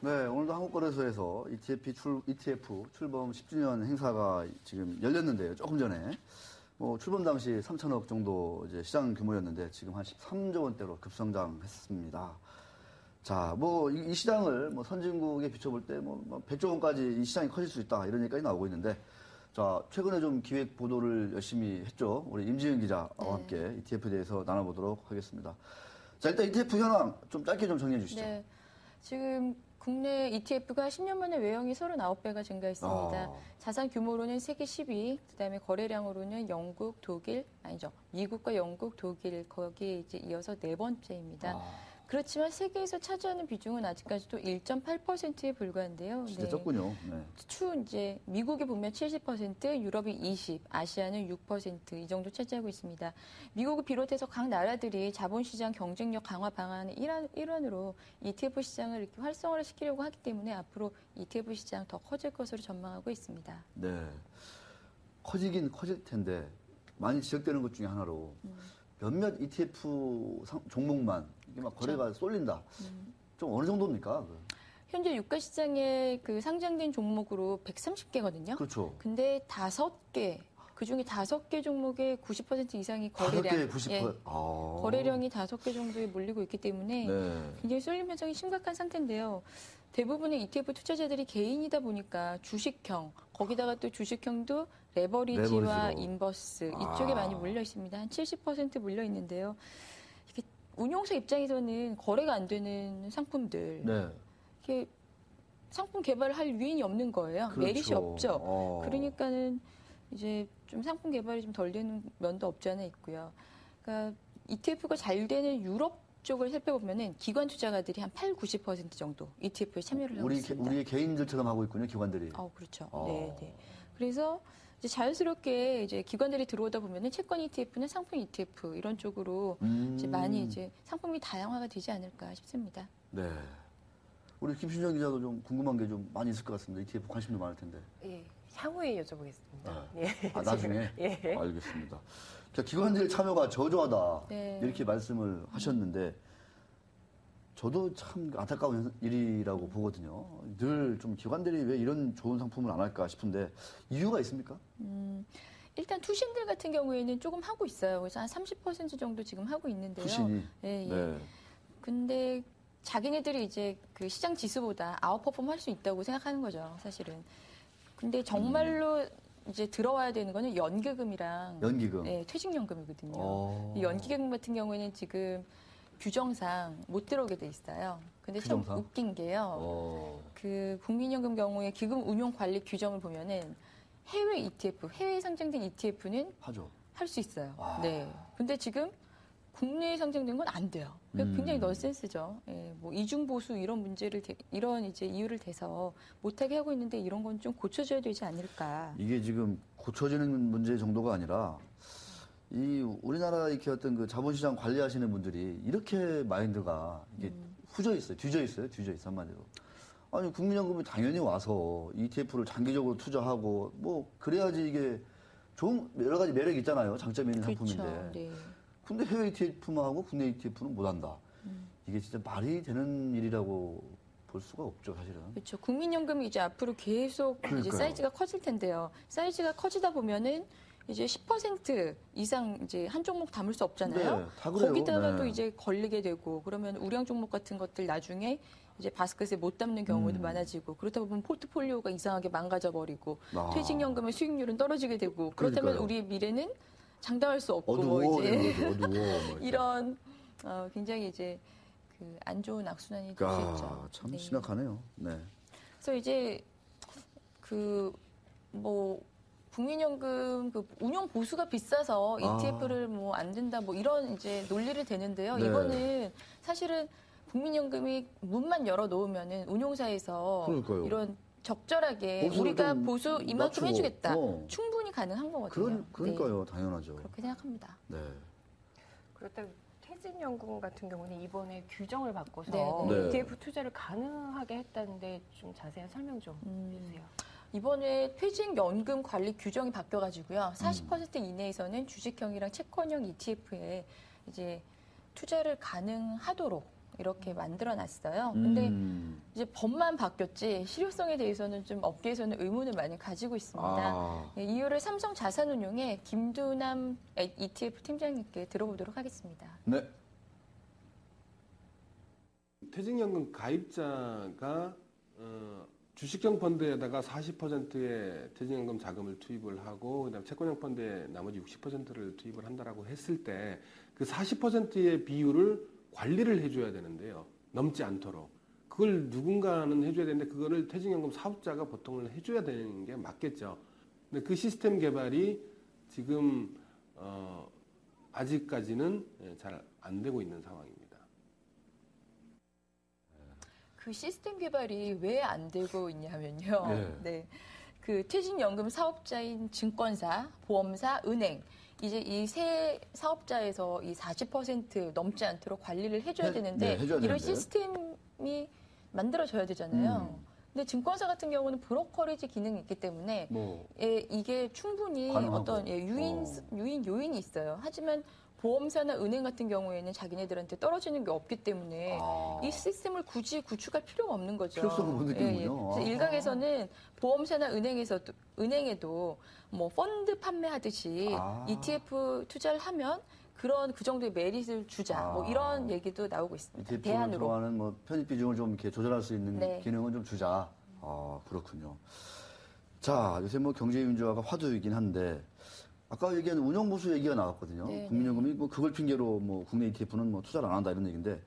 네, 오늘도 한국거래소에서 ETF 출범 10주년 행사가 지금 열렸는데요. 조금 전에. 출범 당시 3천억 정도 이제 시장 규모였는데 지금 한 13조 원대로 급성장했습니다. 자, 이 시장을 선진국에 비춰볼 때 100조 원까지 이 시장이 커질 수 있다 이런 얘기까지 나오고 있는데 자, 최근에 좀 기획 보도를 열심히 했죠. 우리 임지은 기자와 함께 ETF에 대해서 나눠보도록 하겠습니다. 자, 일단 ETF 현황 좀 짧게 좀 정리해 주시죠. 네. 지금 국내 ETF가 10년 만에 외형이 39배가 증가했습니다. 자산 규모로는 세계 10위, 그다음에 거래량으로는 영국, 독일, 아니죠. 미국과 영국, 독일 거기에 이제 이어서 네 번째입니다. 그렇지만 세계에서 차지하는 비중은 아직까지도 1.8%에 불과한데요. 진짜 적군요. 네. 이제 미국이 보면 70%, 유럽이 20%, 아시아는 6% 이 정도 차지하고 있습니다. 미국을 비롯해서 각 나라들이 자본시장 경쟁력 강화 방안의 일환으로 ETF 시장을 이렇게 활성화를 시키려고 하기 때문에 앞으로 ETF 시장 더 커질 것으로 전망하고 있습니다. 네, 커지긴 커질 텐데 많이 지적되는 것 중에 하나로 몇몇 ETF 종목만 이게 막 거래가 쏠린다. 좀 어느 정도입니까? 현재 유가 시장에 그 상장된 종목으로 130개거든요. 그렇죠. 근데 5개, 그중에 5개 종목의 90% 이상이 거래량. 5개 90%. 예, 거래량이 5개 정도에 몰리고 있기 때문에 굉장히 쏠림 현상이 심각한 상태인데요. 대부분의 ETF 투자자들이 개인이다 보니까 주식형, 거기다가 또 주식형도 레버리지와 인버스 이쪽에 많이 몰려 있습니다. 한 70% 몰려 있는데요. 이게 운용사 입장에서는 거래가 안 되는 상품들, 이게 상품 개발할 유인이 없는 거예요. 그렇죠. 메릿이 없죠. 그러니까는 이제 좀 상품 개발이 좀 덜 되는 면도 없지 않아 있고요. 그러니까 ETF가 잘 되는 유럽 쪽을 살펴보면은 기관 투자가들이 한 80-90% 정도 ETF에 참여를 하고 있습니다. 우리의 개인들처럼 하고 있군요, 기관들이. 그렇죠. 네. 그래서 이제 자연스럽게 이제 기관들이 들어오다 보면은 채권 ETF는 상품 ETF 이런 쪽으로 이제 많이 이제 상품이 다양화가 되지 않을까 싶습니다. 네. 우리 김신정 기자도 좀 궁금한 게 좀 많이 있을 것 같습니다. ETF 관심도 많을 텐데. 예, 향후에 여쭤보겠습니다. 나중에? 예. 알겠습니다. 자, 기관들의 참여가 저조하다. 이렇게 말씀을 하셨는데, 저도 참 안타까운 일이라고 보거든요. 늘 좀 기관들이 왜 이런 좋은 상품을 안 할까 싶은데, 이유가 있습니까? 일단 투신들 같은 경우에는 조금 하고 있어요. 그래서 한 30% 정도 지금 하고 있는데요. 투신이? 네. 근데 자기네들이 이제 그 시장 지수보다 아웃퍼폼 할 수 있다고 생각하는 거죠, 사실은. 근데 정말로 이제 들어와야 되는 거는 연기금이랑 퇴직연금이거든요. 연기금 같은 경우에는 지금 규정상 못 들어오게 돼 있어요. 근데 참 웃긴 게요. 그 국민연금 경우에 기금 운용 관리 규정을 보면은 해외 ETF, 해외에 상장된 ETF는 할 수 있어요. 네. 근데 지금 국내에 상장된 건 안 돼요. 굉장히 넌센스죠. 예, 이중 보수 이런 문제를 이런 이제 이유를 대서 못하게 하고 있는데 이런 건 좀 고쳐줘야 되지 않을까. 이게 지금 고쳐지는 문제 정도가 아니라 이 우리나라 이렇게 어떤 그 자본시장 관리하시는 분들이 이렇게 마인드가 이게 뒤져 있어요 한마디로. 아니 국민연금이 당연히 와서 ETF를 장기적으로 투자하고 그래야지 이게 좋은 여러 가지 매력이 있잖아요. 장점이 있는 상품인데. 네. 근데 해외 ETF만 하고 국내 ETF는 못 한다. 이게 진짜 말이 되는 일이라고 볼 수가 없죠, 사실은. 그렇죠. 국민연금이 이제 앞으로 계속 이제 사이즈가 커질 텐데요. 사이즈가 커지다 보면은 이제 10% 이상 이제 한 종목 담을 수 없잖아요. 다 그래요. 거기다가 또 이제 걸리게 되고 그러면 우량 종목 같은 것들 나중에 이제 바스켓에 못 담는 경우도 많아지고 그렇다 보면 포트폴리오가 이상하게 망가져 버리고 퇴직연금의 수익률은 떨어지게 되고 그렇다면 우리의 미래는 장담할 수 없고 어두워. 이런 굉장히 이제 그 안 좋은 악순환이 될 수 있죠. 참 심각하네요. 네. 그래서 이제 국민연금 운용 보수가 비싸서 ETF를 안 된다 이런 이제 논리를 대는데요. 이거는 사실은 국민연금이 문만 열어 놓으면은 운용사에서 이런 적절하게 우리가 보수 이만큼 해주겠다. 충분히 가능한 거거든요. 그러니까요. 당연하죠. 그렇게 생각합니다. 네. 그렇다면 퇴직연금 같은 경우는 이번에 규정을 바꿔서 ETF 투자를 가능하게 했다는데 좀 자세한 설명 좀 해주세요. 이번에 퇴직연금 관리 규정이 바뀌어가지고요. 40% 이내에서는 주식형이랑 채권형 ETF에 이제 투자를 가능하도록 이렇게 만들어놨어요. 근데 이제 법만 바뀌었지 실효성에 대해서는 좀 업계에서는 의문을 많이 가지고 있습니다. 예, 이유를 삼성 자산운용의 김두남 ETF 팀장님께 들어보도록 하겠습니다. 네. 퇴직연금 가입자가 주식형 펀드에다가 40%의 퇴직연금 자금을 투입을 하고 그다음 채권형 펀드에 나머지 60%를 투입을 한다라고 했을 때 그 40%의 비율을 관리를 해줘야 되는데요. 넘지 않도록. 그걸 누군가는 해줘야 되는데 그거를 퇴직연금 사업자가 보통은 해줘야 되는 게 맞겠죠. 근데 그 시스템 개발이 지금 아직까지는 잘 안 되고 있는 상황입니다. 그 시스템 개발이 왜 안 되고 있냐면요. 네. 그 퇴직연금 사업자인 증권사, 보험사, 은행 이제 이 세 사업자에서 이 40% 넘지 않도록 관리를 해줘야 되는데 해줘야 이런 되는데. 시스템이 만들어져야 되잖아요. 근데 증권사 같은 경우는 브로커리지 기능이 있기 때문에 이게 충분히 가능하고. 어떤 유인 요인이 있어요. 하지만 보험사나 은행 같은 경우에는 자기네들한테 떨어지는 게 없기 때문에 이 시스템을 굳이 구축할 필요가 없는 거죠. 필요성을 못 느끼는군요. 그래서 일각에서는 보험사나 은행에도 뭐 펀드 판매하듯이 ETF 투자를 하면 그 정도의 메리트를 주자. 뭐 이런 얘기도 나오고 있습니다. ETF를 대안으로. 좋아하는 뭐 편입 비중을 좀 이렇게 조절할 수 있는 네. 기능은 좀 주자. 그렇군요. 자, 요새 뭐 경제 민주화가 화두이긴 한데 아까 얘기한 운영보수 얘기가 나왔거든요. 네, 국민연금이 뭐 그걸 핑계로 뭐 국내 ETF는 뭐 투자를 안 한다 이런 얘기인데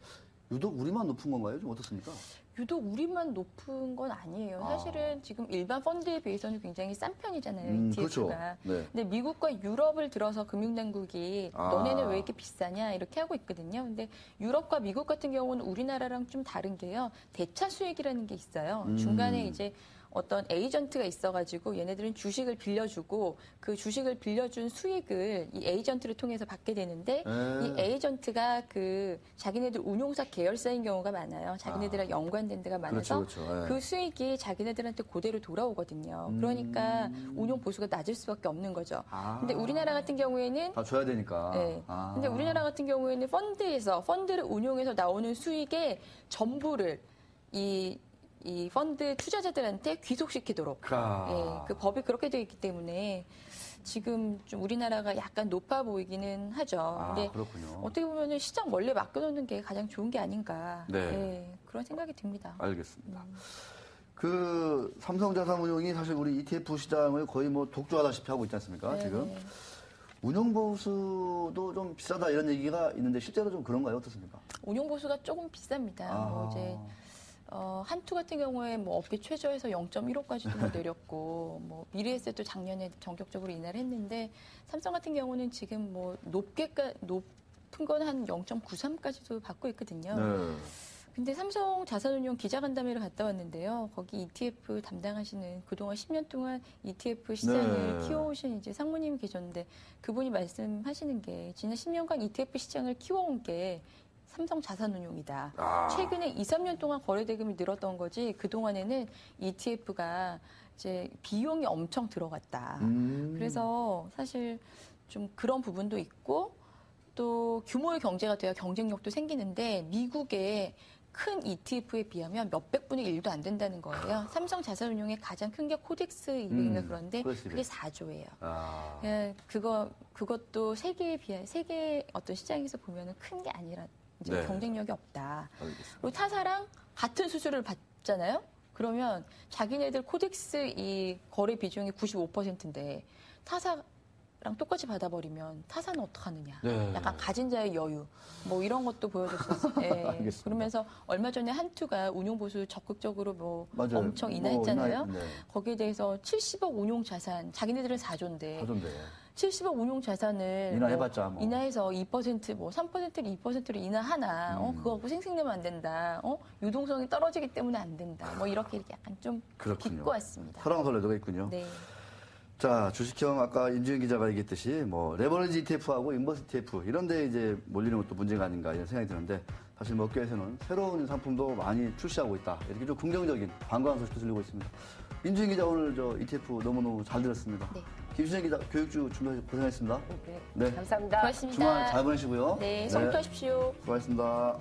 유독 우리만 높은 건가요? 좀 어떻습니까? 유독 우리만 높은 건 아니에요. 사실은 지금 일반 펀드에 비해서는 굉장히 싼 편이잖아요, ETF가. 그렇죠. 네. 근데 미국과 유럽을 들어서 금융당국이 너네는 왜 이렇게 비싸냐 이렇게 하고 있거든요. 근데 유럽과 미국 같은 경우는 우리나라랑 좀 다른 게요. 대차 수익이라는 게 있어요. 중간에 이제 어떤 에이전트가 있어가지고 얘네들은 주식을 빌려주고 그 주식을 빌려준 수익을 이 에이전트를 통해서 받게 되는데 이 에이전트가 그 자기네들 운용사 계열사인 경우가 많아요. 자기네들이랑 연관된 데가 많아서 그렇죠. 그 수익이 자기네들한테 그대로 돌아오거든요. 그러니까 운용 보수가 낮을 수밖에 없는 거죠. 근데 우리나라 같은 경우에는 다 줘야 되니까. 네. 근데 우리나라 같은 경우에는 펀드를 운용해서 나오는 수익의 전부를 이 펀드 투자자들한테 귀속시키도록 그 법이 그렇게 되어 있기 때문에 지금 좀 우리나라가 약간 높아 보이기는 하죠. 근데 그렇군요. 어떻게 보면 시장 원래 맡겨놓는 게 가장 좋은 게 아닌가 네. 그런 생각이 듭니다. 알겠습니다. 그 삼성자산운용이 사실 우리 ETF 시장을 거의 뭐 독주하다시피 하고 있지 않습니까? 네, 지금 네. 운용보수도 좀 비싸다 이런 얘기가 있는데 실제로 좀 그런가요? 어떻습니까? 운용보수가 조금 비쌉니다. 뭐 이제 한투 같은 경우에 뭐 업계 최저에서 0.15까지도 뭐 내렸고, 뭐 미래에셋도 작년에 전격적으로 인하를 했는데, 삼성 같은 경우는 지금 뭐 높은 건 한 0.93까지도 받고 있거든요. 네. 근데 삼성 자산운용 기자간담회를 갔다 왔는데요. 거기 ETF 담당하시는 그동안 10년 동안 ETF 시장을 키워오신 이제 상무님이 계셨는데, 그분이 말씀하시는 게 지난 10년간 ETF 시장을 키워온 게 삼성 자산운용이다. 최근에 2, 3년 동안 거래대금이 늘었던 거지 그동안에는 ETF가 이제 비용이 엄청 들어갔다. 그래서 사실 좀 그런 부분도 있고 또 규모의 경제가 돼야 경쟁력도 생기는데 미국의 큰 ETF에 비하면 몇백 분의 1도 안 된다는 거예요. 삼성 자산운용의 가장 큰 게 코덱스 200인가 그런데 그게 4조예요. 예, 그것도 세계 어떤 시장에서 보면은 큰 게 아니라 이제 경쟁력이 없다. 알겠습니다. 그리고 타사랑 같은 수수료를 받잖아요. 그러면 자기네들 코덱스 이 거래 비중이 95%인데 타사랑 똑같이 받아버리면 타사는 어떡하느냐. 약간 가진 자의 여유. 뭐 이런 것도 보여줬었어요. 예. 그러면서 얼마 전에 한투가 운용보수 적극적으로 뭐 엄청 인하했잖아요. 거기에 대해서 70억 운용 자산, 자기네들은 4조인데 70억 운용 자산을 인하해봤자 뭐. 인하해서 2%, 뭐 3%를 2%를 인하하나, 그거 갖고 생색내면 안 된다. 유동성이 떨어지기 때문에 안 된다. 뭐 이렇게 약간 좀 비꼬 왔습니다. 설왕설래도가 있군요. 네. 자, 주식형 아까 임지은 기자가 얘기했듯이 뭐 레버리지 ETF하고 인버스 ETF 이런 데 이제 몰리는 것도 문제가 아닌가 이런 생각이 드는데 사실 뭐 업계에서는 새로운 상품도 많이 출시하고 있다. 이렇게 좀 긍정적인 반가운 소식도 들리고 있습니다. 임지은 기자 오늘 저 ETF 너무너무 잘 들었습니다. 네. 김수정 기자 교육주 준비하셔서 고생하셨습니다. 네. 감사합니다. 고맙습니다. 주말 잘 보내시고요. 네, 성투하십시오. 수고하셨습니다.